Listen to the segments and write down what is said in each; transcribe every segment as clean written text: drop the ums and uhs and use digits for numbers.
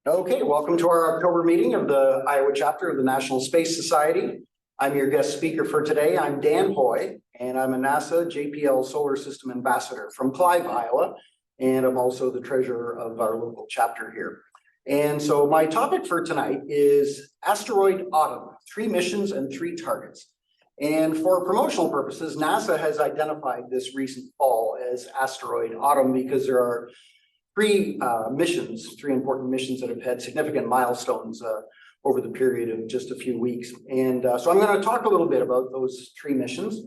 Okay, welcome to our October meeting of the Iowa chapter of the National Space Society. I'm your guest speaker for today. I'm Dan Hoy, and I'm a NASA JPL Solar System Ambassador from Clive, Iowa, and I'm also the treasurer of our local chapter here. And so my topic for tonight is Asteroid Autumn, 3 missions and 3 targets. And for promotional purposes, NASA has identified this recent fall as Asteroid Autumn because there are 3 important missions that have had significant milestones over the period of just a few weeks. And so I'm going to talk a little bit about those 3 missions.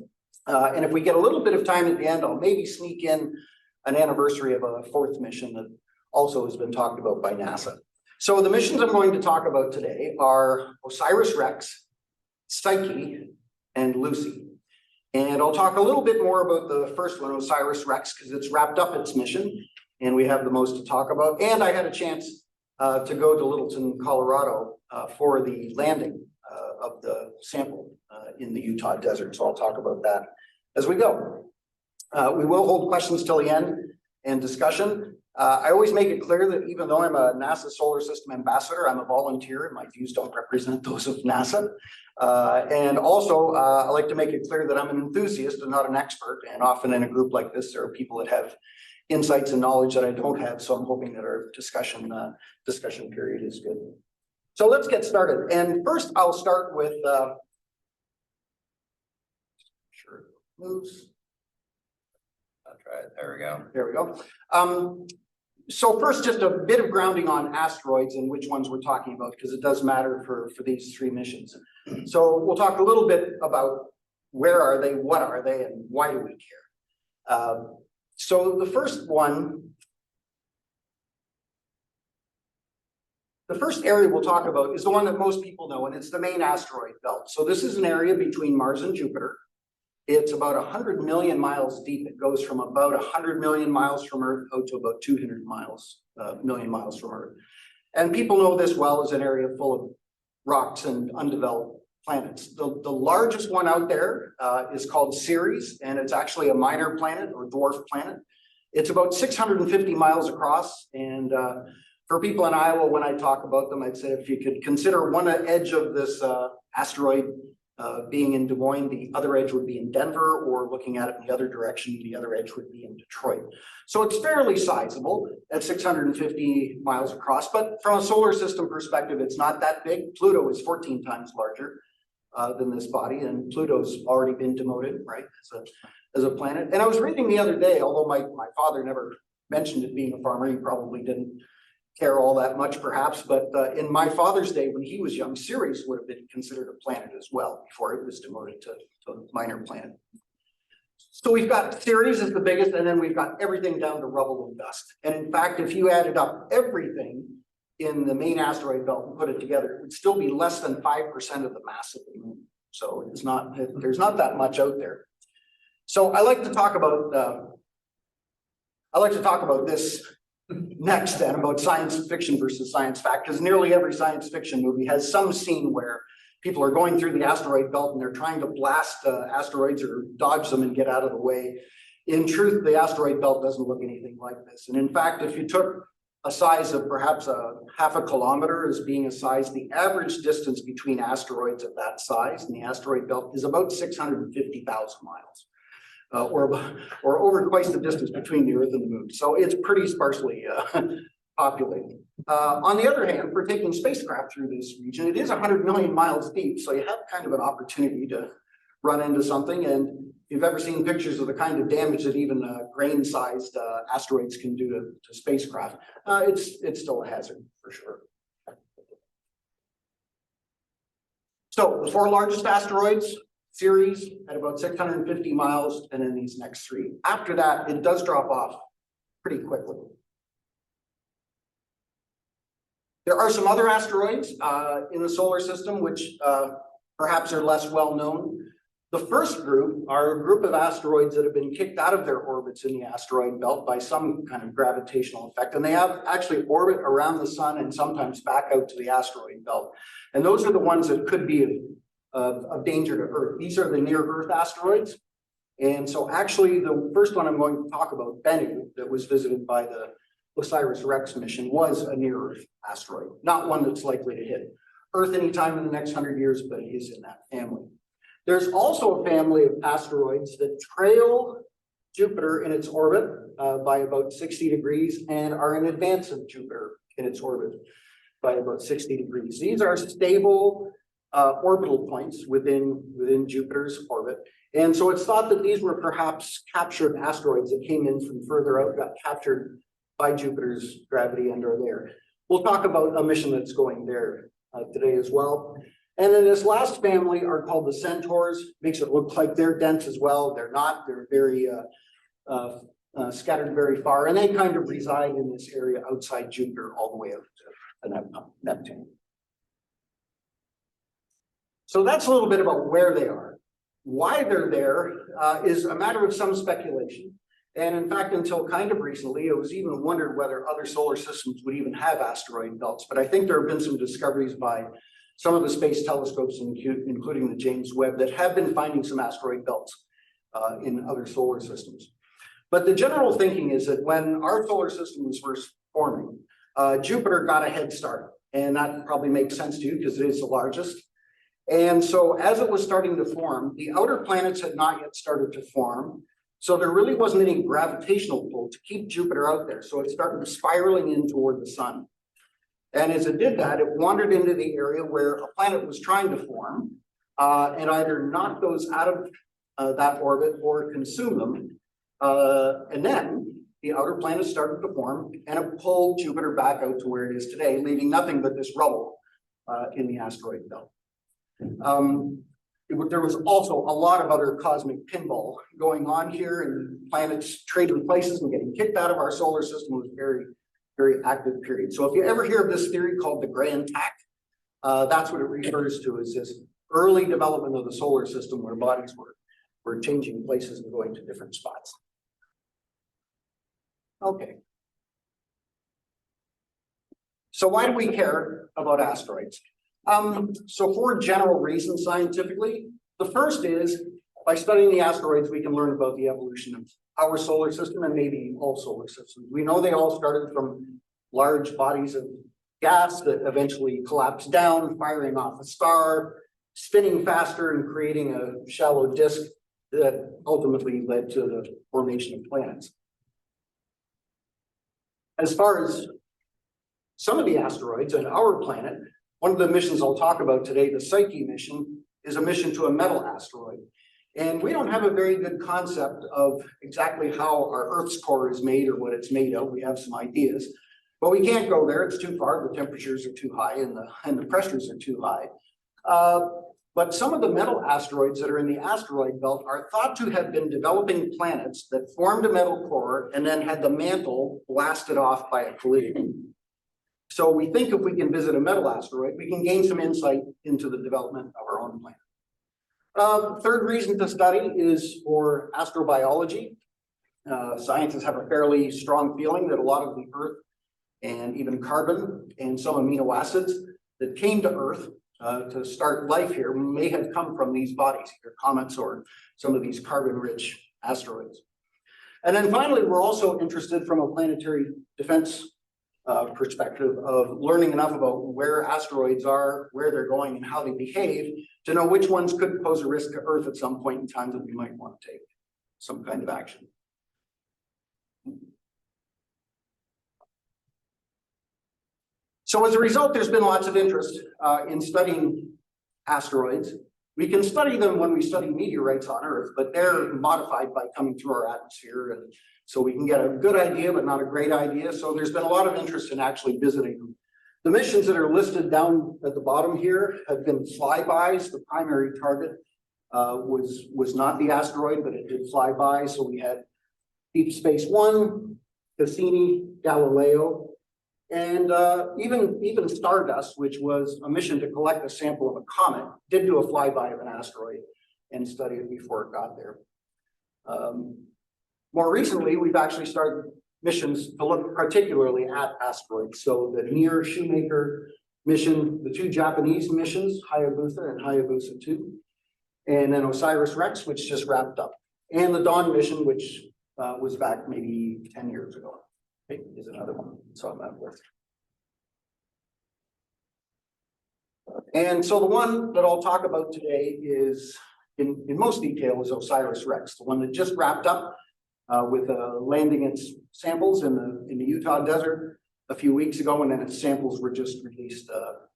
And if we get a little bit of time at the end, I'll maybe sneak in an anniversary of a 4th mission that also has been talked about by NASA. So the missions I'm going to talk about today are OSIRIS-REx, Psyche, and Lucy. And I'll talk a little bit more about the first one, OSIRIS-REx, because it's wrapped up its mission and we have the most to talk about. And I had a chance to go to Littleton, Colorado for the landing of the sample in the Utah desert. So I'll talk about that as we go. We will hold questions till the end and discussion. I always make it clear that even though I'm a NASA Solar System Ambassador, I'm a volunteer and my views don't represent those of NASA. And also, I like to make it clear that I'm an enthusiast and not an expert. And often in a group like this, there are people that have insights and knowledge that I don't have. So I'm hoping that our discussion period is good. So let's get started. And first, I'll start with, sure it moves. I'll try it. There we go. There we go. So first, just a bit of grounding on asteroids and which ones we're talking about, because it does matter for these 3 missions. So we'll talk a little bit about where are they, what are they, and why do we care? So the first one, the first area we'll talk about is the one that most people know, and it's the main asteroid belt. So this is an area between Mars and Jupiter. It's about 100 million miles deep. It goes from about 100 million miles from Earth out to about 200 million miles from Earth. And people know this well as an area full of rocks and undeveloped planets. The largest one out there is called Ceres, and it's actually a minor planet or dwarf planet. It's about 650 miles across. And for people in Iowa, when I talk about them, I'd say if you could consider one edge of this asteroid being in Des Moines, the other edge would be in Denver, or looking at it in the other direction, the other edge would be in Detroit. So it's fairly sizable at 650 miles across, but from a solar system perspective, it's not that big. Pluto is 14 times larger than this body, and Pluto's already been demoted, right, as a planet. And I was reading the other day, although my father never mentioned it being a farmer, he probably didn't care all that much perhaps, but in my father's day when he was young, Ceres would have been considered a planet as well before it was demoted to a minor planet. So we've got Ceres as the biggest, and then we've got everything down to rubble and dust. And in fact, if you added up everything in the main asteroid belt and put it together, it would still be less than 5% of the mass of the moon. So it's not, there's not that much out there. So I like to talk about this next then, about science fiction versus science fact, because nearly every science fiction movie has some scene where people are going through the asteroid belt and they're trying to blast asteroids or dodge them and get out of the way. In truth, the asteroid belt doesn't look anything like this. And in fact, if you took a size of perhaps a half a kilometer as being a size, the average distance between asteroids of that size in the asteroid belt is about 650,000 miles. Or over twice the distance between the Earth and the Moon. So it's pretty sparsely populated. On the other hand, for taking spacecraft through this region, it is 100 million miles deep. So you have kind of an opportunity to run into something. And if you've ever seen pictures of the kind of damage that even grain-sized asteroids can do to spacecraft, it's still a hazard for sure. So the 4 largest asteroids, Ceres at about 650 miles, and then these next 3. After that, it does drop off pretty quickly. There are some other asteroids in the solar system which perhaps are less well known. The first group are a group of asteroids that have been kicked out of their orbits in the asteroid belt by some kind of gravitational effect, and they have actually orbit around the sun and sometimes back out to the asteroid belt. And those are the ones that could be of danger to Earth. These are the near-Earth asteroids. And so actually the first one I'm going to talk about, Bennu, that was visited by the OSIRIS-REx mission was a near-Earth asteroid, not one that's likely to hit Earth anytime in the next 100 years, but it is in that family. There's also a family of asteroids that trail Jupiter in its orbit by about 60 degrees and are in advance of Jupiter in its orbit by about 60 degrees. These are stable orbital points within Jupiter's orbit. And so it's thought that these were perhaps captured asteroids that came in from further out, got captured by Jupiter's gravity and are there. We'll talk about a mission that's going there today as well. And then this last family are called the Centaurs. Makes it look like they're dense as well. They're not. They're very scattered very far, and they kind of reside in this area outside Jupiter all the way out to Neptune. So that's a little bit about where they are. Why they're there is a matter of some speculation. And in fact, until kind of recently, it was even wondered whether other solar systems would even have asteroid belts. But I think there have been some discoveries by some of the space telescopes, including the James Webb, that have been finding some asteroid belts in other solar systems. But the general thinking is that when our solar system was first forming, Jupiter got a head start. And that probably makes sense to you because it is the largest. And so as it was starting to form, the outer planets had not yet started to form. So there really wasn't any gravitational pull to keep Jupiter out there. So it started spiraling in toward the sun. And as it did that, it wandered into the area where a planet was trying to form and either knock those out of that orbit or consume them. And then the outer planets started to form and it pulled Jupiter back out to where it is today, leaving nothing but this rubble in the asteroid belt. There was also a lot of other cosmic pinball going on here, and planets trading places and getting kicked out of our solar system. Was a very, very active period. So if you ever hear of this theory called the grand tack, that's what it refers to, is this early development of the solar system where bodies were changing places and going to different spots. Okay. So why do we care about asteroids? So for general reasons scientifically, the first is by studying the asteroids, we can learn about the evolution of our solar system and maybe all solar systems. We know they all started from large bodies of gas that eventually collapsed down, firing off a star, spinning faster and creating a shallow disk that ultimately led to the formation of planets. As far as some of the asteroids and our planet, one of the missions I'll talk about today, the Psyche mission, is a mission to a metal asteroid. And we don't have a very good concept of exactly how our Earth's core is made or what it's made of. We have some ideas, but we can't go there. It's too far. The temperatures are too high and the pressures are too high. But some of the metal asteroids that are in the asteroid belt are thought to have been developing planets that formed a metal core and then had the mantle blasted off by a collision. So we think if we can visit a metal asteroid, we can gain some insight into the development of our own planet. Third reason to study is for astrobiology. Scientists have a fairly strong feeling that a lot of the Earth and even carbon and some amino acids that came to Earth to start life here may have come from these bodies, either comets or some of these carbon-rich asteroids. And then finally, we're also interested from a planetary defense perspective of learning enough about where asteroids are, where they're going, and how they behave to know which ones could pose a risk to Earth at some point in time that we might want to take some kind of action. So as a result, there's been lots of interest in studying asteroids. We can study them when we study meteorites on Earth, but they're modified by coming through our atmosphere. And so we can get a good idea, but not a great idea. So there's been a lot of interest in actually visiting them. The missions that are listed down at the bottom here have been flybys. The primary target was not the asteroid, but it did fly by. So we had Deep Space One, Cassini, Galileo, and even Stardust, which was a mission to collect a sample of a comet, did do a flyby of an asteroid and study it before it got there. More recently, we've actually started missions to look particularly at asteroids. So the Near Shoemaker mission, the two Japanese missions, Hayabusa and Hayabusa 2, and then OSIRIS-REx, which just wrapped up, and the Dawn mission, which was back maybe 10 years ago. Okay, here's another one. So I'm at with. And so the one that I'll talk about today is in most detail is OSIRIS-REx, the one that just wrapped up with landing its samples in the Utah desert a few weeks ago, and then its samples were just released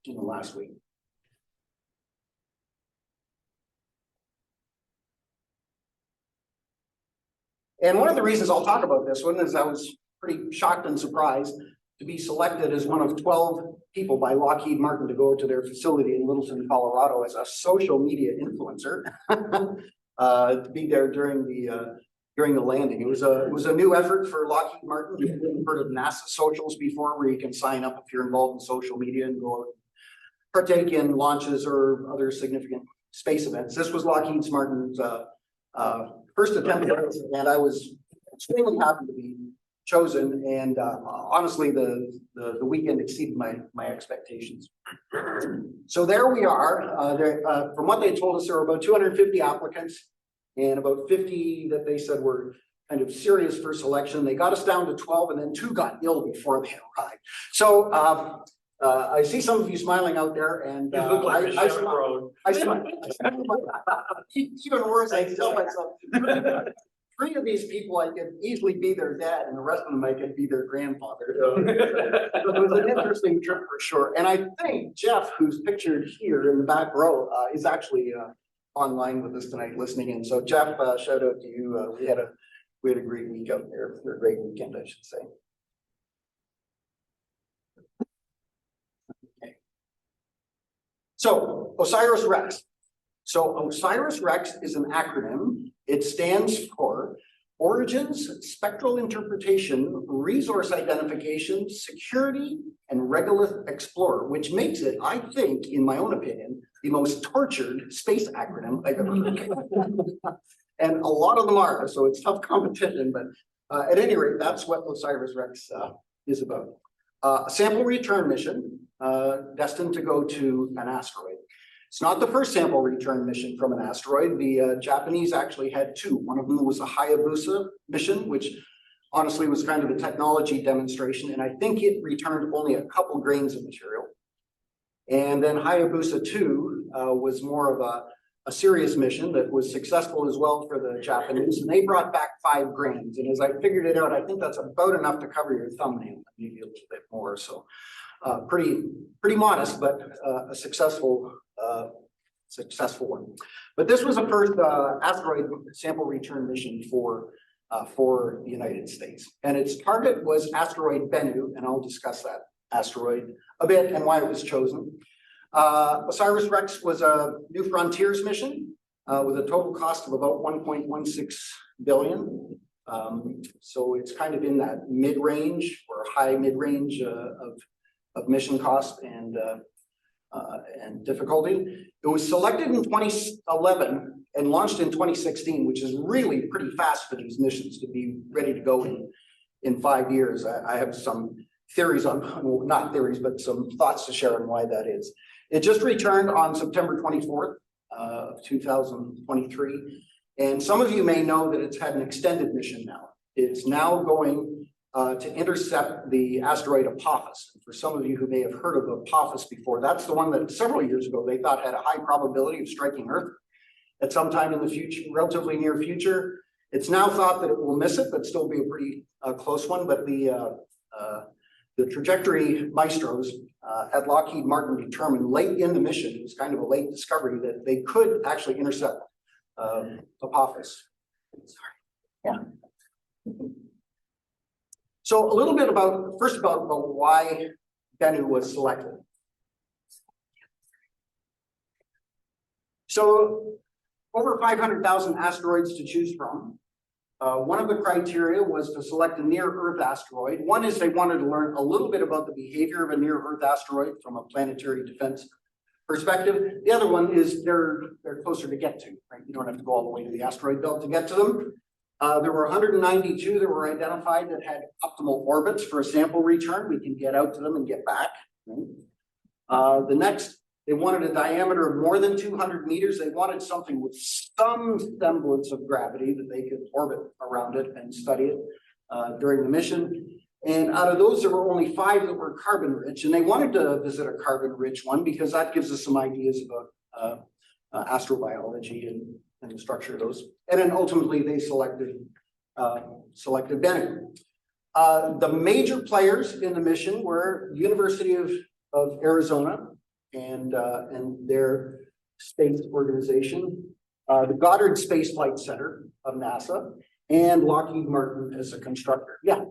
in the last week. And one of the reasons I'll talk about this one is I was pretty shocked and surprised to be selected as one of 12 people by Lockheed Martin to go to their facility in Littleton, Colorado as a social media influencer to be there during the landing. It was a new effort for Lockheed Martin. You've heard of NASA Socials before, where you can sign up if you're involved in social media and go partake in launches or other significant space events. This was Lockheed Martin's first attempt at this, and I was extremely happy to be chosen. And honestly, the weekend exceeded my expectations. So there we are. From what they told us, there were about 250 applicants, and about 50 that they said were kind of serious for selection. They got us down to 12, and then 2 got ill before they arrived. So I see some of you smiling out there, and You look like a chaperone. I smile. Even worse, I tell myself 3 of these people I could easily be their dad, and the rest of them I could be their grandfather. So it was an interesting trip for sure. And I think Jeff, who's pictured here in the back row, is actually online with us tonight, listening in. So Jeff, shout out to you. We had a great week out there, or a great weekend, I should say. Okay. So OSIRIS-REx. So OSIRIS-REx is an acronym. It stands for Origins, Spectral Interpretation, Resource Identification, Security, and Regolith Explorer, which makes it, I think, in my own opinion, the most tortured space acronym I've ever heard. And a lot of them are, so it's tough competition, but at any rate, that's what OSIRIS-REx is about. A sample return mission destined to go to an asteroid. It's not the first sample return mission from an asteroid. The Japanese actually had 2. One of them was a Hayabusa mission, which honestly was kind of a technology demonstration, and I think it returned only a couple grains of material. And then Hayabusa 2 was more of a serious mission that was successful as well for the Japanese, and they brought back 5 grains. And as I figured it out, I think that's about enough to cover your thumbnail, maybe a little bit more. So pretty modest, but a successful one. But this was a first asteroid sample return mission for the United States, and its target was asteroid Bennu, and I'll discuss that asteroid a bit and why it was chosen. OSIRIS-REx was a New Frontiers mission with a total cost of about 1.16 billion. So it's kind of in that mid-range or high mid-range of mission cost and difficulty. It was selected in 2011 and launched in 2016, which is really pretty fast for these missions to be ready to go in 5 years. I have some theories on, well, not theories, but some thoughts to share on why that is. It just returned on September 24th of 2023. And some of you may know that it's had an extended mission now. It's now going to intercept the asteroid Apophis. For some of you who may have heard of Apophis before, that's the one that several years ago they thought had a high probability of striking Earth at some time in the future, relatively near future. It's now thought that it will miss it, but still be a pretty close one. But the trajectory maestros at Lockheed Martin determined late in the mission, it was kind of a late discovery, that they could actually intercept Apophis. Sorry. Yeah. So a little bit about why Bennu was selected. So over 500,000 asteroids to choose from. One of the criteria was to select a near-Earth asteroid. One is they wanted to learn a little bit about the behavior of a near-Earth asteroid from a planetary defense perspective. The other one is they're closer to get to, right? You don't have to go all the way to the asteroid belt to get to them. There were 192 that were identified that had optimal orbits for a sample return. We can get out to them and get back. Right? The next, they wanted a diameter of more than 200 meters. They wanted something with some semblance of gravity that they could orbit around it and study it during the mission. And out of those, there were only 5 that were carbon rich, and they wanted to visit a carbon rich one because that gives us some ideas about astrobiology and the structure of those. And then ultimately they selected Bennu. The major players in the mission were University of Arizona and their space organization, the Goddard Space Flight Center of NASA, and Lockheed Martin as a constructor. Yeah.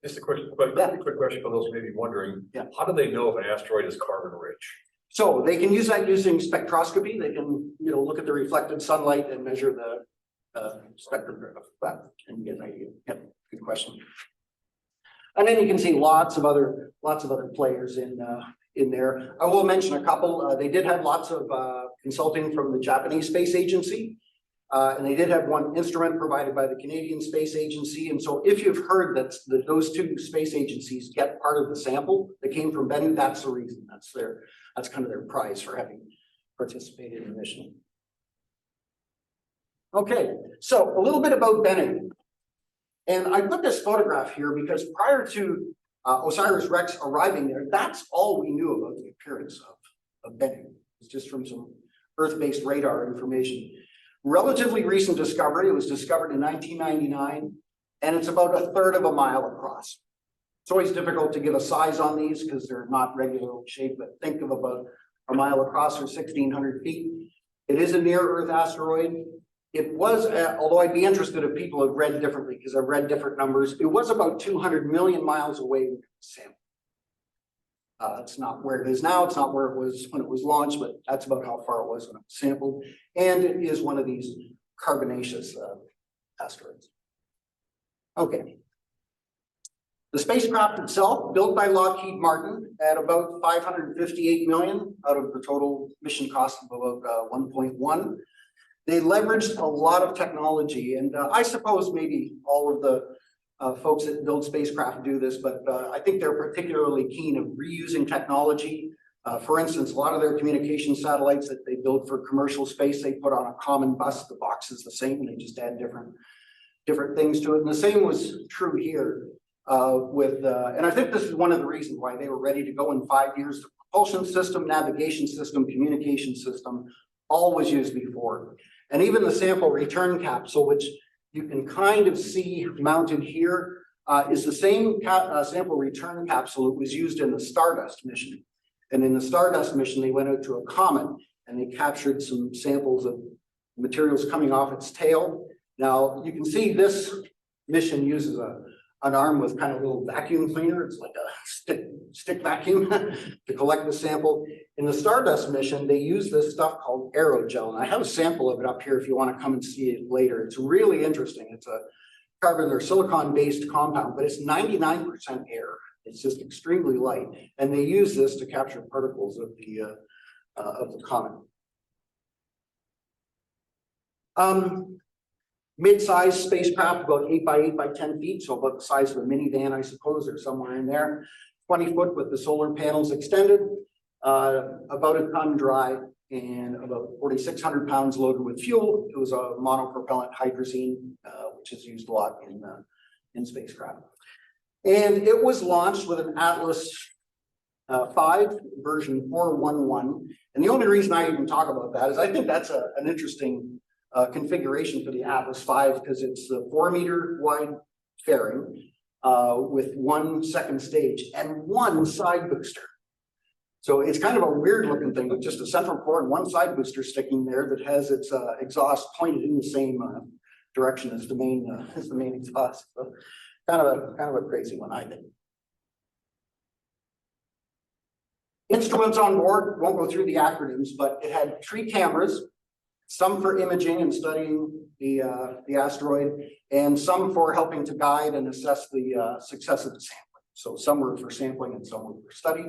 Just a quick question for those who may be wondering. Yeah. How do they know if an asteroid is carbon rich? So they can use that using spectroscopy. They can, look at the reflected sunlight and measure the spectrum of that and get an idea. Yep, good question. And then you can see lots of other players in there. I will mention a couple. They did have lots of consulting from the Japanese Space Agency. And they did have one instrument provided by the Canadian Space Agency. And so if you've heard that those 2 space agencies get part of the sample that came from Bennu, that's the reason. That's kind of their prize for having participated in the mission. Okay, so a little bit about Bennu. And I put this photograph here because prior to OSIRIS-REx arriving there, that's all we knew about the appearance of Bennu. It's just from some Earth-based radar information. Relatively recent discovery. It was discovered in 1999, and it's about 1/3 of a mile across. It's always difficult to give a size on these because they're not regularly shaped, but think of about a mile across or 1,600 feet. It is a near-Earth asteroid. It was, although I'd be interested if people have read differently because I've read different numbers, it was about 200 million miles away from the sample. It's not where it is now. It's not where it was when it was launched, but that's about how far it was when it was sampled. And it is one of these carbonaceous asteroids. Okay. The spacecraft itself, built by Lockheed Martin at about $558 million out of the total mission cost of about 1.1. They leveraged a lot of technology, and I suppose maybe all of the folks that build spacecraft do this, but I think they're particularly keen of reusing technology. For instance, a lot of their communication satellites that they build for commercial space, they put on a common bus. The box is the same, and they just add different things to it. And the same was true here and I think this is one of the reasons why they were ready to go in 5 years. The propulsion system, navigation system, communication system, all was used before. And even the sample return capsule, which you can kind of see mounted here, is the same sample return capsule that was used in the Stardust mission. And in the Stardust mission, they went out to a comet and they captured some samples of materials coming off its tail. Now, you can see this mission uses an arm with kind of a little vacuum cleaner. It's like a stick vacuum to collect the sample. In the Stardust mission, they use this stuff called aerogel. And I have a sample of it up here if you want to come and see it later. It's really interesting. It's a carbon or silicon-based compound, but it's 99% air. It's just extremely light. And they use this to capture particles of the comet. Mid-sized spacecraft, about 8 by 8 by 10 feet, so about the size of a minivan, I suppose, or somewhere in there. 20 foot with the solar panels extended, about a ton dry, and about 4,600 pounds loaded with fuel. It was a monopropellant hydrazine, which is used a lot in spacecraft. And it was launched with an Atlas 5 version 411. And the only reason I even talk about that is I think that's an interesting configuration for the Atlas 5 because it's a 4-meter wide fairing with 1 second stage and 1 side booster. So it's kind of a weird looking thing with just a central core and 1 side booster sticking there that has its exhaust pointed in the same direction as the main exhaust. So kind of a crazy one, I think. Instruments on board, won't go through the acronyms, but it had 3 cameras. Some for imaging and studying the asteroid, and some for helping to guide and assess the success of the sampling. So some were for sampling and some were for study.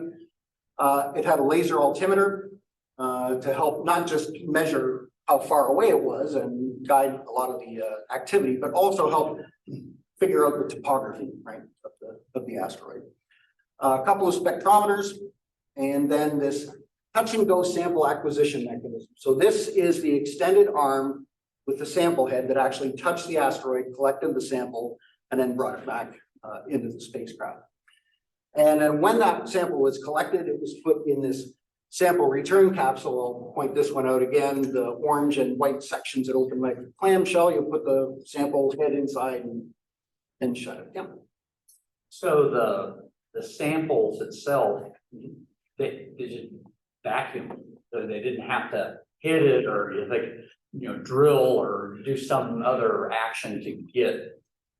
It had a laser altimeter to help not just measure how far away it was and guide a lot of the activity, but also help figure out the topography, right, of the asteroid. A couple of spectrometers, and then this touch and go sample acquisition mechanism. So this is the extended arm with the sample head that actually touched the asteroid, collected the sample, and then brought it back into the spacecraft. And then when that sample was collected, it was put in this sample return capsule. I'll point this one out again, the orange and white sections that open like a clamshell. You put the sample head inside and shut it down. So the samples itself, they just vacuum, so they didn't have to hit it or drill or do some other action to get.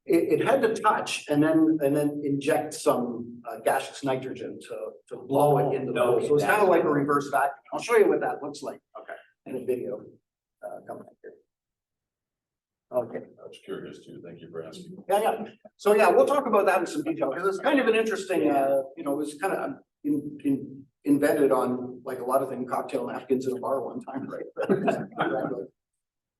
It had to touch and then inject some gaseous nitrogen to blow it into the hole. So it's kind of like a reverse vacuum. I'll show you what that looks like. Okay. In a video coming up here. Okay. I was curious too. Thank you for asking. Yeah. So yeah, we'll talk about that in some detail because it's kind of an interesting. It was kind of invented on like a lot of things, cocktail napkins in a bar one time, right?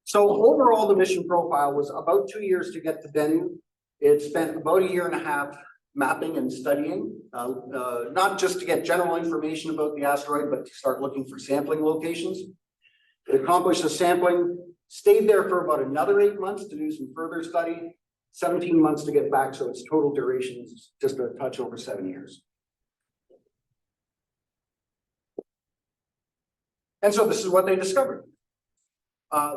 So overall, the mission profile was about 2 years to get to Bennu. It spent about 1.5 years mapping and studying, not just to get general information about the asteroid, but to start looking for sampling locations. It accomplished the sampling, stayed there for about another 8 months to do some further study, 17 months to get back. So its total duration is just a touch over 7 years. And so this is what they discovered.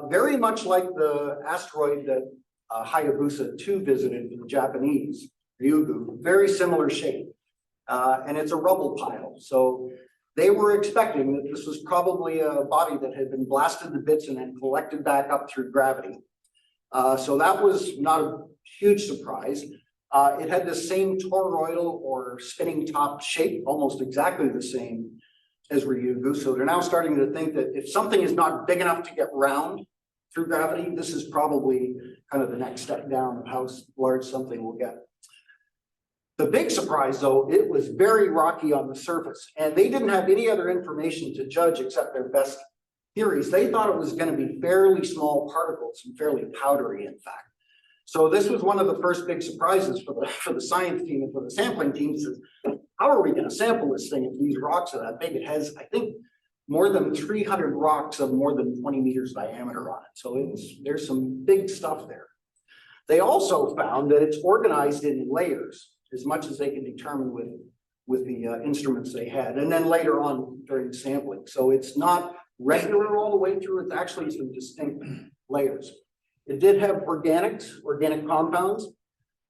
Very much like the asteroid that Hayabusa 2 visited for the Japanese, Ryugu, very similar shape. And it's a rubble pile. So they were expecting that this was probably a body that had been blasted to bits and then collected back up through gravity. So that was not a huge surprise. It had the same toroidal or spinning top shape, almost exactly the same as Ryugu. So they're now starting to think that if something is not big enough to get round through gravity, this is probably kind of the next step down of how large something will get. The big surprise, though, it was very rocky on the surface, and they didn't have any other information to judge except their best theories. They thought it was going to be fairly small particles and fairly powdery, in fact. So this was one of the first big surprises for the science team and for the sampling teams. How are we going to sample this thing if these rocks are that big? It has, I think, more than 300 rocks of more than 20 meters diameter on it. So there's some big stuff there. They also found that it's organized in layers as much as they can determine with the instruments they had. And then later on during the sampling. So it's not regular all the way through. It's actually some distinct layers. It did have organic compounds.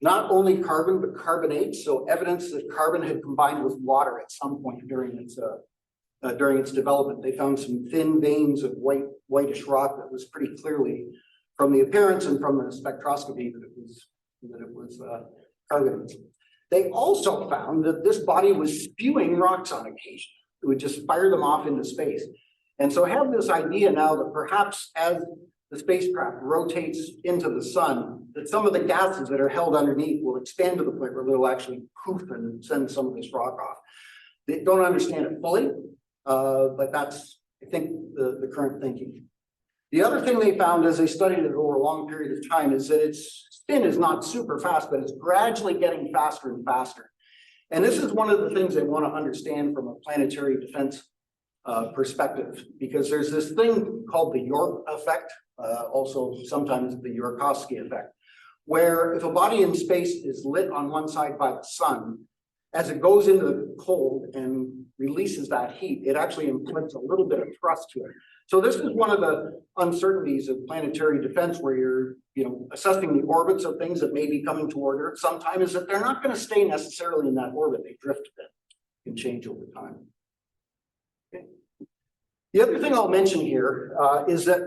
Not only carbon, but carbonates, so evidence that carbon had combined with water at some point during its development. They found some thin veins of whitish rock that was pretty clearly, from the appearance and from the spectroscopy, that it was carbonates. They also found that this body was spewing rocks on occasion. It would just fire them off into space. And so I have this idea now that perhaps as the spacecraft rotates into the sun, that some of the gases that are held underneath will expand to the point where they'll actually poof and send some of this rock off. They don't understand it fully, but that's, I think, the current thinking. The other thing they found as they studied it over a long period of time is that its spin is not super fast, but it's gradually getting faster and faster. And this is one of the things they want to understand from a planetary defense perspective, because there's this thing called the York effect, also sometimes the Yorkowski effect, where if a body in space is lit on one side by the sun, as it goes into the cold and releases that heat, it actually inflicts a little bit of thrust to it. So this is one of the uncertainties of planetary defense, where you're assessing the orbits of things that may be coming toward Earth sometime, is that they're not going to stay necessarily in that orbit. They drift a bit and change over time. Okay. The other thing I'll mention here is that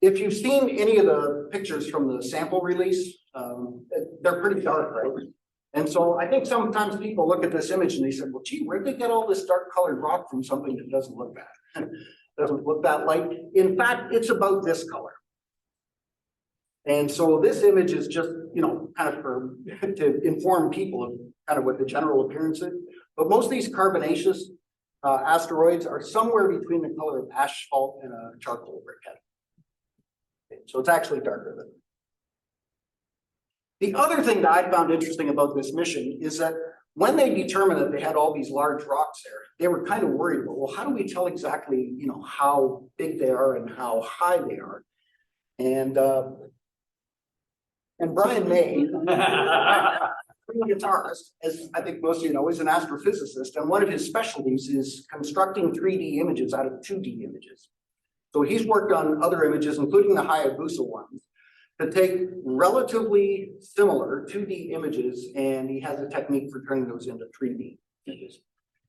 if you've seen any of the pictures from the sample release, they're pretty dark, right? And so I think sometimes people look at this image and they say, well, gee, where'd they get all this dark colored rock from something that doesn't look bad? Doesn't look that light. In fact, it's about this color. And so this image is just, kind of to inform people of kind of what the general appearance is. But most of these carbonaceous asteroids are somewhere between the color of asphalt and a charcoal briquette. Okay, so it's actually darker than. The other thing that I found interesting about this mission is that when they determined that they had all these large rocks there, they were kind of worried about, well, how do we tell exactly, how big they are and how high they are? And Brian May, guitarist, as I think most of you know, is an astrophysicist, and one of his specialties is constructing 3D images out of 2D images. So he's worked on other images, including the Hayabusa ones, to take relatively similar 2D images, and he has a technique for turning those into 3D images.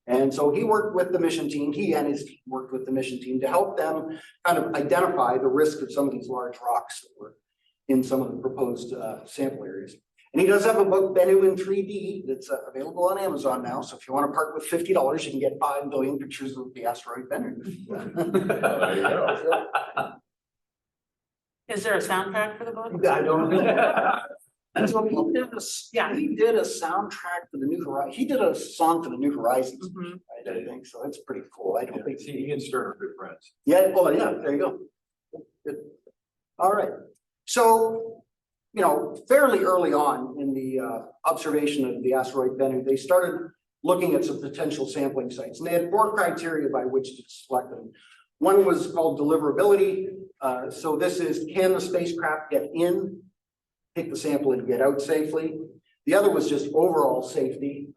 And so he worked with the mission team, he and his team worked with the mission team to help them kind of identify the risk of some of these large rocks that were in some of the proposed sample areas. And he does have a book, Bennu in 3D, that's available on Amazon now. So if you want to part with $50, you can get 5 billion pictures of the asteroid Bennu. There you go. Is there a soundtrack for the book? I don't know. And so he did a soundtrack for the New Horizons. He did a song for the New Horizons, Mhm. I think. So that's pretty cool. I don't think. He and Stern are good friends. Yeah, well, yeah, there you go. Good. All right. So, you know, fairly early on in the observation of the asteroid Bennu, they started looking at some potential sampling sites, and they had 4 criteria by which to select them. One was called deliverability. So this is, can the spacecraft get in, take the sample and get out safely? The other was just overall safety.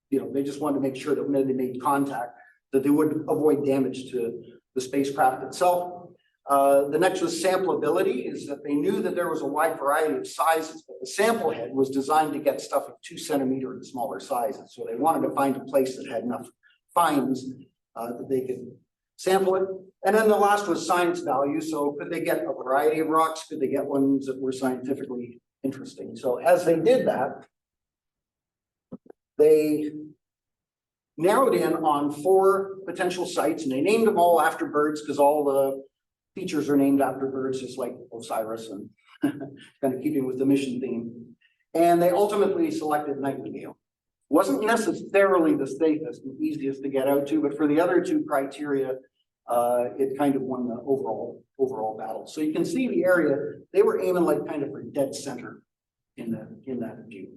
You know, they just wanted to make sure that when they made contact, that they would avoid damage to the spacecraft itself. The next was sampleability, is that they knew that there was a wide variety of sizes, but the sample head was designed to get stuff of 2 centimeter and smaller sizes. So they wanted to find a place that had enough fines that they could sample it. And then the last was science value. So could they get a variety of rocks? Could they get ones that were scientifically interesting? So as they did that, they narrowed in on 4 potential sites, and they named them all after birds because all the features are named after birds, just like Osiris, and kind of keeping with the mission theme. And they ultimately selected Nightingale. Wasn't necessarily the safest and easiest to get out to, but for the other 2 criteria, it kind of won the overall battle. So you can see the area, they were aiming like kind of for dead center in that view.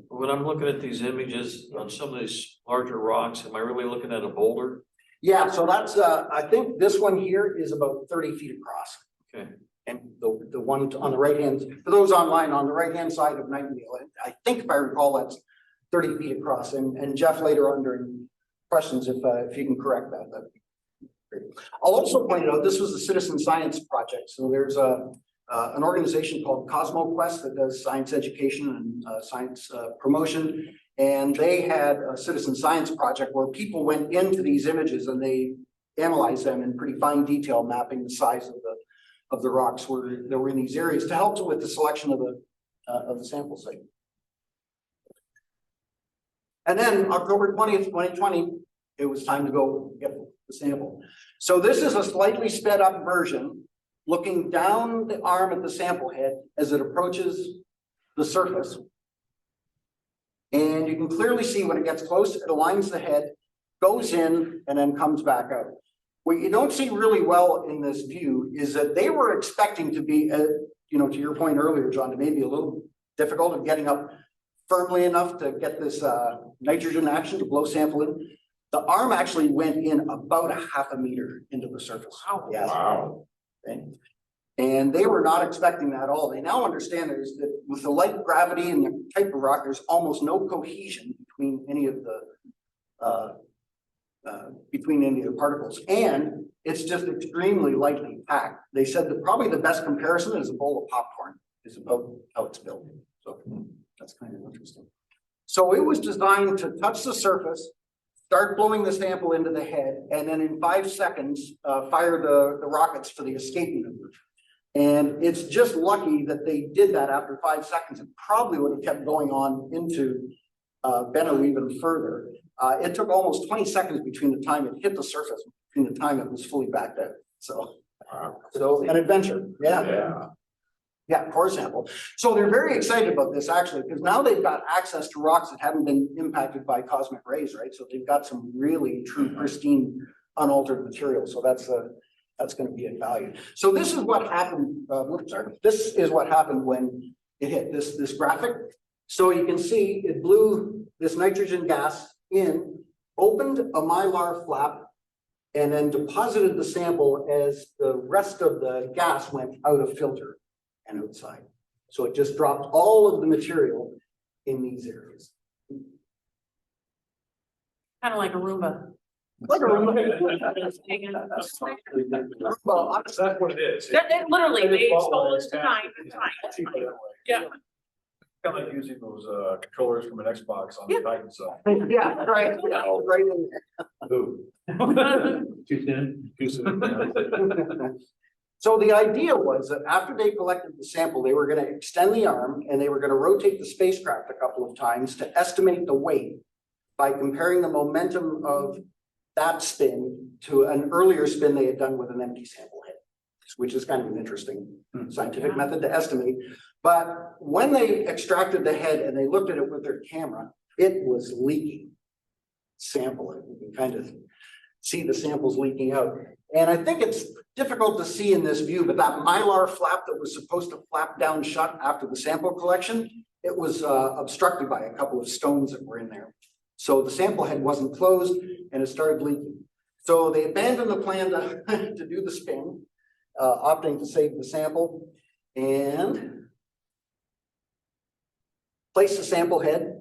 When I'm looking at these images on some of these larger rocks, am I really looking at a boulder? Yeah, so that's, I think this one here is about 30 feet across. Okay. And the one on the right hand, for those online, on the right hand side of Nightingale, I think if I recall, that's 30 feet across. And Jeff later on during questions, if you can correct that, that'd be great. I'll also point out this was a citizen science project. So there's an organization called CosmoQuest that does science education and science promotion. And they had a citizen science project where people went into these images and they analyzed them in pretty fine detail, mapping the size of the rocks that were in these areas to help with the selection of the sample site. And then October 20th, 2020, it was time to go get the sample. So this is a slightly sped up version looking down the arm at the sample head as it approaches the surface. And you can clearly see when it gets close, it aligns the head, goes in, and then comes back out. What you don't see really well in this view is that they were expecting to be, you know, to your point earlier, John, to maybe a little difficult of getting up firmly enough to get this nitrogen action to blow sample in. The arm actually went in about a ½ meter into the surface. Wow. Yes. Wow. Okay. And they were not expecting that at all. They now understand that with the light gravity and the type of rock, there's almost no cohesion between any of the particles, and it's just extremely lightly packed. They said that probably the best comparison is a bowl of popcorn is about how it's built. So that's kind of interesting. So it was designed to touch the surface, start blowing the sample into the head, and then in 5 seconds, fire the rockets for the escape maneuver. And it's just lucky that they did that after 5 seconds. It probably would have kept going on into Bennu even further. It took almost 20 seconds between the time it hit the surface, between the time it was fully backed out. So, Wow. so an adventure. Yeah. Yeah. Yeah, core sample. So they're very excited about this actually, because now they've got access to rocks that haven't been impacted by cosmic rays, right? So they've got some really true, pristine, unaltered material. So that's going to be a value. So this is what happened. This is what happened when it hit this graphic. So you can see it blew this nitrogen gas in, opened a mylar flap, and then deposited the sample as the rest of the gas went out of filter and outside. So it just dropped all of the material in these areas. Kind of like a Roomba. Like a remote. Well, That's what it is. Literally, they stole us tonight. tonight. Yeah. Kind of like using those controllers from an Xbox on the Titan side. yeah, right, yeah, right in Who? Too soon? Too soon. there. So the idea was that after they collected the sample, they were gonna extend the arm and they were gonna rotate the spacecraft a couple of times to estimate the weight by comparing the momentum of that spin to an earlier spin they had done with an empty sample head, which is kind of an interesting scientific method to estimate. But when they extracted the head and they looked at it with their camera, it was leaking sample. You can kind of see the samples leaking out. And I think it's difficult to see in this view, but that mylar flap that was supposed to flap down shut after the sample collection, it was obstructed by a couple of stones that were in there. So the sample head wasn't closed and it started leaking. So they abandoned the plan to do the spin, opting to save the sample and place the sample head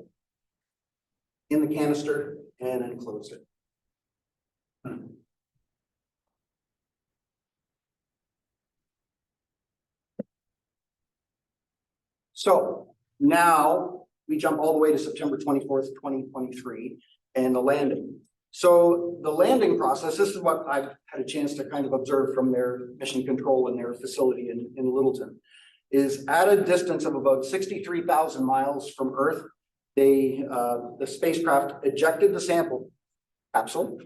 in the canister and then close it. So now we jump all the way to September 24th, 2023 and the landing. So the landing process, this is what I've had a chance to kind of observe from their mission control in their facility in Littleton, is at a distance of about 63,000 miles from Earth, the spacecraft ejected the sample capsule,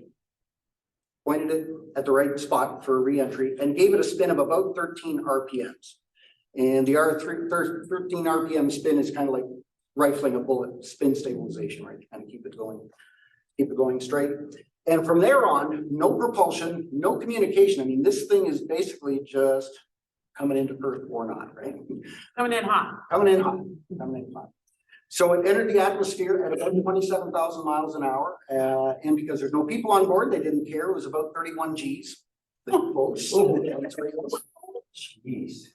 pointed it at the right spot for re-entry, and gave it a spin of about 13 RPMs. And the 13 RPM spin is kind of like rifling a bullet, spin stabilization, right? To kind of keep it going straight. And from there on, no propulsion, no communication. I mean, this thing is basically just coming into Earth or not, right? Coming in hot. Coming in hot, coming in hot. So it entered the atmosphere at about 27,000 miles an hour. And because there's no people on board, they didn't care. It was about 31 Gs. Jeez.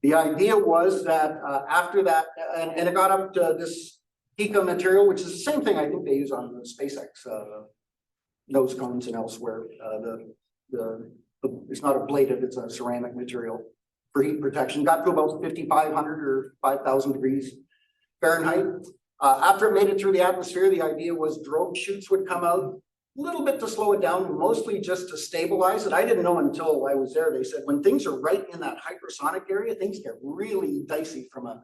The idea was that after that, and it got up to this Pica material, which is the same thing I think they use on the SpaceX nose cones and elsewhere. It's not ablative, it's a ceramic material for heat protection. Got to about 5,500 or 5,000 degrees Fahrenheit. After it made it through the atmosphere, the idea was drogue chutes would come out, a little bit to slow it down, mostly just to stabilize it. I didn't know until I was there. They said when things are right in that hypersonic area, things get really dicey from a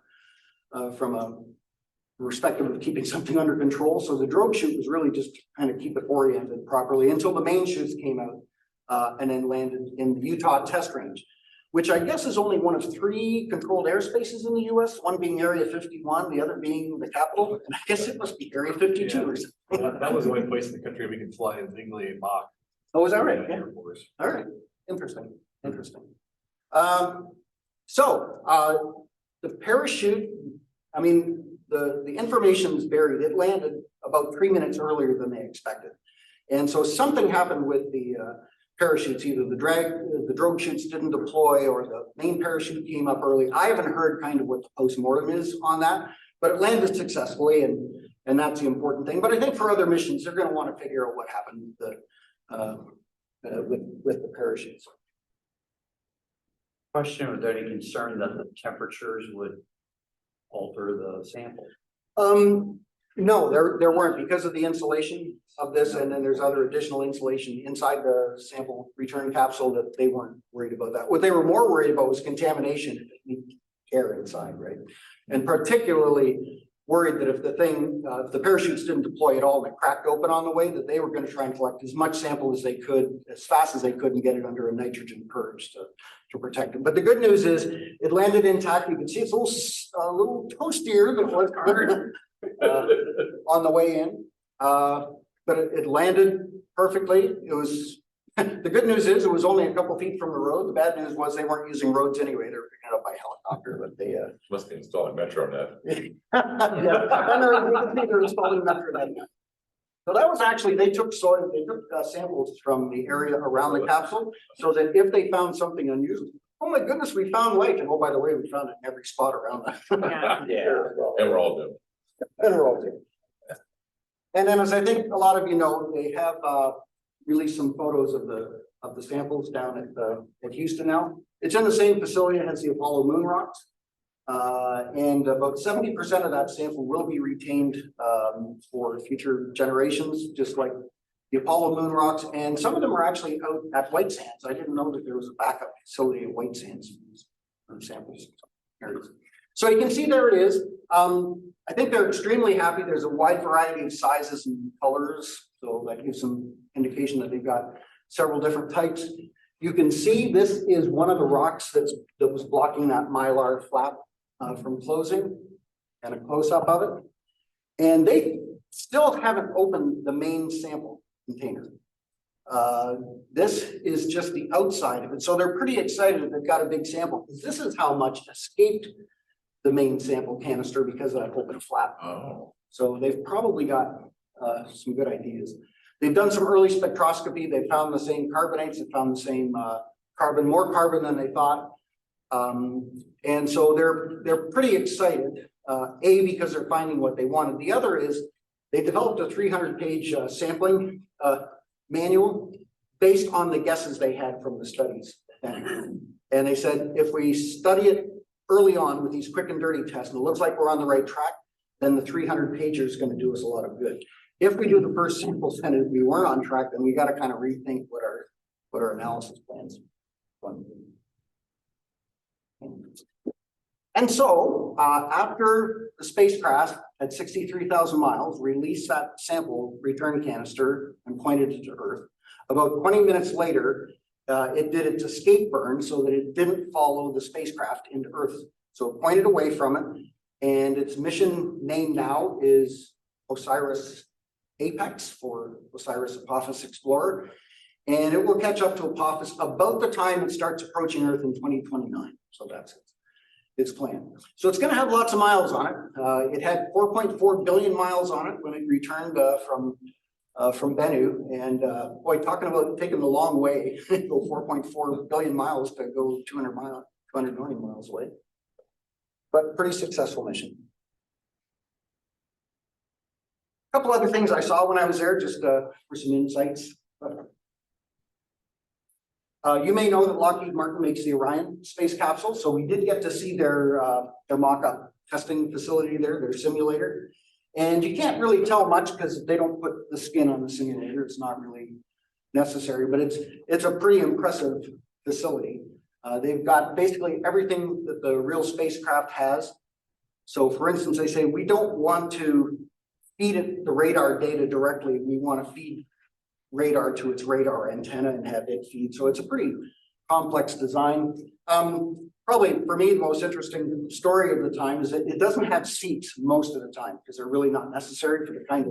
perspective of keeping something under control. So the drogue chute was really just to kind of keep it oriented properly until the main chutes came out and then landed in the Utah test range, which I guess is only one of 3 controlled airspaces in the US, one being Area 51, the other being the capital. And I guess it must be Area 52 or something. That was the only place in the country we can fly in legally and Mach. Oh, is that right? Yeah. Air Force. All right. Interesting. Interesting. The parachute, I mean, the information is buried. It landed about 3 minutes earlier than they expected. And so something happened with the parachutes, either the drogue chutes didn't deploy or the main parachute came up early. I haven't heard kind of what the postmortem is on that, but it landed successfully and that's the important thing. But I think for other missions, they're going to want to figure out what happened with the parachutes. Question, was there any concern that the temperatures would alter the sample? No, there weren't, because of the insulation of this, and then there's other additional insulation inside the sample return capsule that they weren't worried about that. What they were more worried about was contamination, air inside, right? And particularly worried that if the parachutes didn't deploy at all and it cracked open on the way, that they were going to try and collect as much sample as they could, as fast as they could, and get it under a nitrogen purge to protect it. But the good news is it landed intact. You can see it's a little toastier than it was on the way in, but it landed perfectly. It was the good news is it was only a couple feet from the road. The bad news was they weren't using roads anyway. They were picking it up by helicopter, but they Must be installing MetroNet. yeah, they're installing MetroNet. So that was actually, they took samples from the area around the capsule, so that if they found something unusual, oh my goodness, we found life, and oh, by the way, we found it in every spot around that. Yeah. And we're all doomed. Federal. And then, as I think a lot of you know, they have released some photos of the samples down at Houston now. It's in the same facility as the Apollo moon rocks. And about 70% of that sample will be retained for future generations, just like the Apollo moon rocks. And some of them are actually out at White Sands. I didn't know that there was a backup facility at White Sands for samples. So you can see there it is. I think they're extremely happy. There's a wide variety of sizes and colors. So that gives some indication that they've got several different types. You can see this is one of the rocks that was blocking that mylar flap from closing, and a close-up of it. And they still haven't opened the main sample container. This is just the outside of it. So they're pretty excited that they've got a big sample, because this is how much escaped the main sample canister because of that open flap. Oh. So they've probably got some good ideas. They've done some early spectroscopy. They found the same carbonates. They found the same carbon, more carbon than they thought. And so they're pretty excited. A, because they're finding what they wanted. The other is they developed a 300-page sampling manual based on the guesses they had from the studies. And they said, if we study it early on with these quick and dirty tests, and it looks like we're on the right track, then the 300 pager is going to do us a lot of good. If we do the first samples and we weren't on track, then we got to kind of rethink what our analysis plans. And so after the spacecraft at 63,000 miles released that sample return canister and pointed it to Earth, about 20 minutes later, it did its escape burn so that it didn't follow the spacecraft into Earth. So it pointed away from it, and its mission name now is OSIRIS Apex, for OSIRIS Apophis Explorer, and it will catch up to Apophis about the time it starts approaching Earth in 2029. So that's its plan. So it's going to have lots of miles on it. It had 4.4 billion miles on it when it returned from Bennu, and boy, talking about taking the long way, go 4.4 billion miles to go 200 million miles away, but pretty successful mission. A couple other things I saw when I was there, just for some insights. You may know that Lockheed Martin makes the Orion space capsule, so we did get to see their mock-up testing facility there, their simulator. And you can't really tell much because they don't put the skin on the simulator. It's not really necessary, but it's a pretty impressive facility. They've got basically everything that the real spacecraft has. So for instance, they say, we don't want to feed it the radar data directly. We want to feed radar to its radar antenna and have it feed. So it's a pretty complex design. Probably for me, the most interesting story of the time is that it doesn't have seats most of the time because they're really not necessary for the kind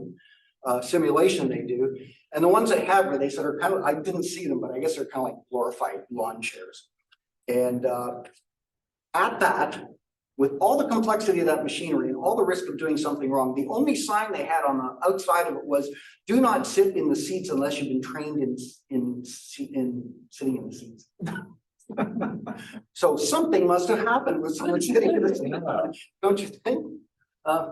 of simulation they do. And the ones they have, where they said are kind of, I didn't see them, but I guess they're kind of like glorified lawn chairs. And at that, with all the complexity of that machinery and all the risk of doing something wrong, the only sign they had on the outside of it was, do not sit in the seats unless you've been trained in sitting in the seats. So something must have happened with someone sitting in the seat, don't you think?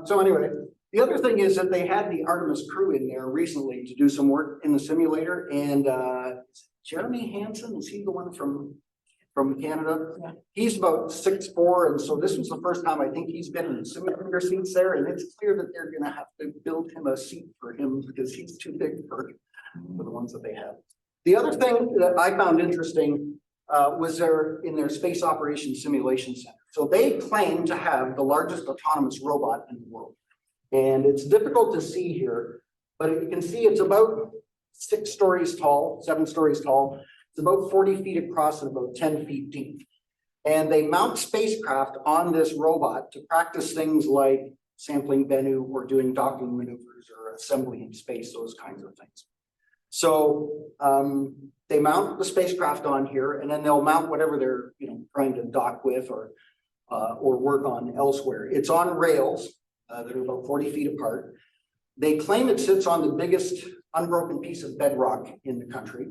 So anyway, the other thing is that they had the Artemis crew in there recently to do some work in the simulator, and Jeremy Hansen, is he the one from Canada? Yeah. He's about 6'4", and so this was the first time I think he's been in simulator seats there, and it's clear that they're going to have to build him a seat for him because he's too big for the ones that they have. The other thing that I found interesting was in their Space Operations Simulation Center. So they claim to have the largest autonomous robot in the world. And it's difficult to see here, but you can see it's about 6 stories tall, 7 stories tall. It's about 40 feet across and about 10 feet deep. And they mount spacecraft on this robot to practice things like sampling Bennu or doing docking maneuvers or assembly in space, those kinds of things. So they mount the spacecraft on here, and then they'll mount whatever they're trying to dock with or work on elsewhere. It's on rails that are about 40 feet apart. They claim it sits on the biggest unbroken piece of bedrock in the country.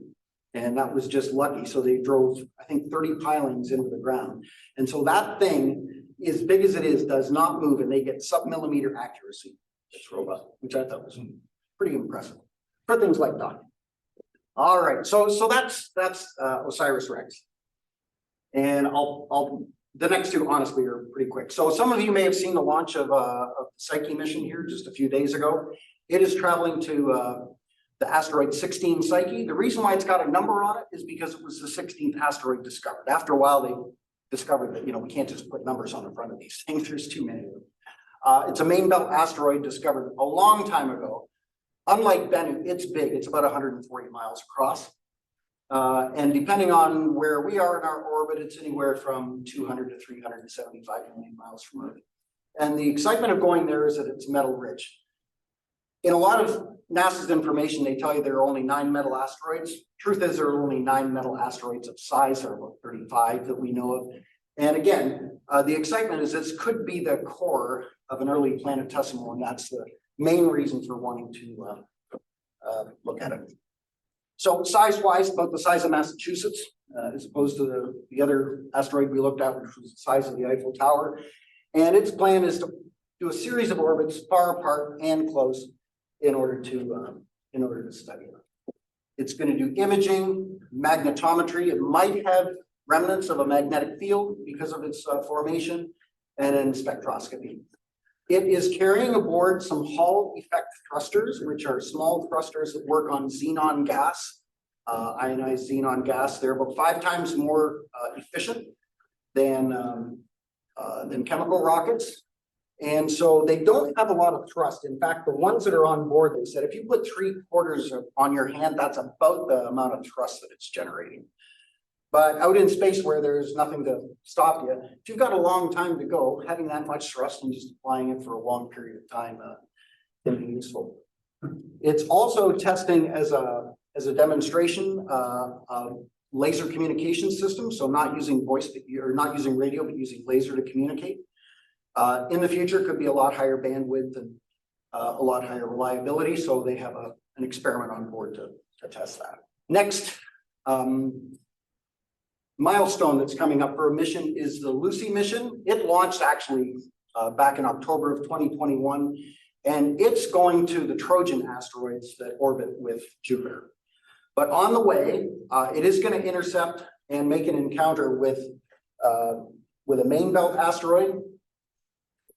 And that was just lucky. So they drove, I think, 30 pilings into the ground. And so that thing as big as it is, does not move, and they get sub-millimeter accuracy. It's robust. Which I thought was pretty impressive for things like docking. All right, so that's OSIRIS-REx. And the next two honestly are pretty quick. So some of you may have seen the launch of the Psyche mission here just a few days ago. It is traveling to the asteroid 16 Psyche. The reason why it's got a number on it is because it was the 16th asteroid discovered. After a while, they discovered that, we can't just put numbers on the front of these things. There's too many of them. It's a main belt asteroid discovered a long time ago. Unlike Bennu, it's big. It's about 140 miles across. And depending on where we are in our orbit, it's anywhere from 200 to 375 million miles from Earth. And the excitement of going there is that it's metal rich. In a lot of NASA's information, they tell you there are only 9 metal asteroids. Truth is, there are only 9 metal asteroids of size. There are about 35 that we know of. And again, the excitement is this could be the core of an early planetesimal, and that's the main reason for wanting to look at it. So size-wise, about the size of Massachusetts, as opposed to the other asteroid we looked at, which was the size of the Eiffel Tower. And its plan is to do a series of orbits far apart and close in order to study it. It's going to do imaging, magnetometry. It might have remnants of a magnetic field because of its formation, and then spectroscopy. It is carrying aboard some Hall effect thrusters, which are small thrusters that work on xenon gas, ionized xenon gas. They're about 5 times more efficient than chemical rockets. And so they don't have a lot of thrust. In fact, the ones that are on board, they said, if you put 3/4 on your hand, that's about the amount of thrust that it's generating. But out in space where there's nothing to stop you, if you've got a long time to go, having that much thrust and just applying it for a long period of time can be useful. It's also testing as a demonstration laser communication system, so not using voice or not using radio, but using laser to communicate. In the future, could be a lot higher bandwidth and a lot higher reliability. So they have an experiment on board to test that. Next milestone that's coming up for a mission is the Lucy mission. It launched actually back in October of 2021, and it's going to the Trojan asteroids that orbit with Jupiter. But on the way, it is going to intercept and make an encounter with a main belt asteroid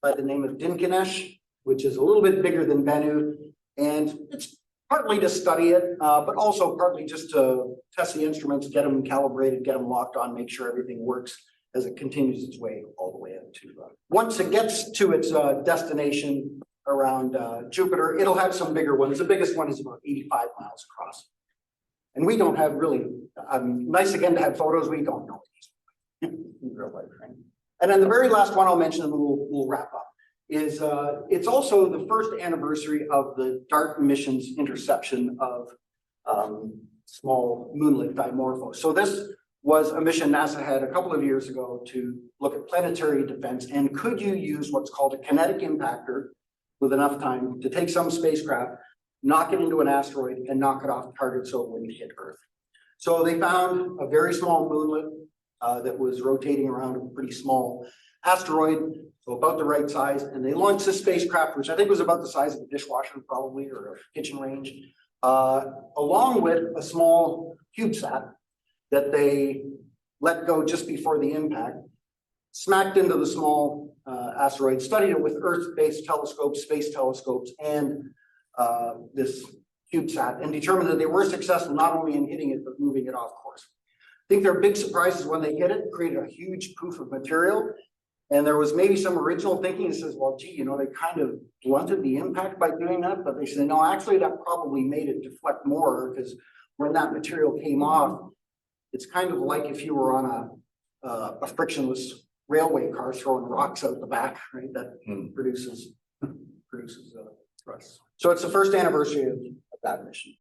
by the name of Dinkinesh, which is a little bit bigger than Bennu, and it's partly to study it, but also partly just to test the instruments, get them calibrated, get them locked on, make sure everything works as it continues its way all the way up to. Once it gets to its destination around Jupiter, it'll have some bigger ones. The biggest one is about 85 miles across. And we don't have really, nice again to have photos, we don't know these in real life, right? And then the very last one I'll mention, and we'll wrap up, is it's also the first anniversary of the DART mission's interception of small moonlet dimorphos. So this was a mission NASA had a couple of years ago to look at planetary defense, and could you use what's called a kinetic impactor with enough time to take some spacecraft, knock it into an asteroid, and knock it off target so it wouldn't hit Earth. So they found a very small moonlet that was rotating around a pretty small asteroid, so about the right size, and they launched this spacecraft, which I think was about the size of a dishwasher probably, or a kitchen range, along with a small CubeSat that they let go just before the impact, smacked into the small asteroid, studied it with Earth-based telescopes, space telescopes, and this CubeSat, and determined that they were successful not only in hitting it, but moving it off course. I think their big surprises when they hit it, created a huge poof of material. And there was maybe some original thinking that says, well, gee, they kind of blunted the impact by doing that. But they said, no, actually, that probably made it deflect more, because when that material came off, it's kind of like if you were on a frictionless railway car throwing rocks out the back, right? That produces thrust. So it's the first anniversary of that mission.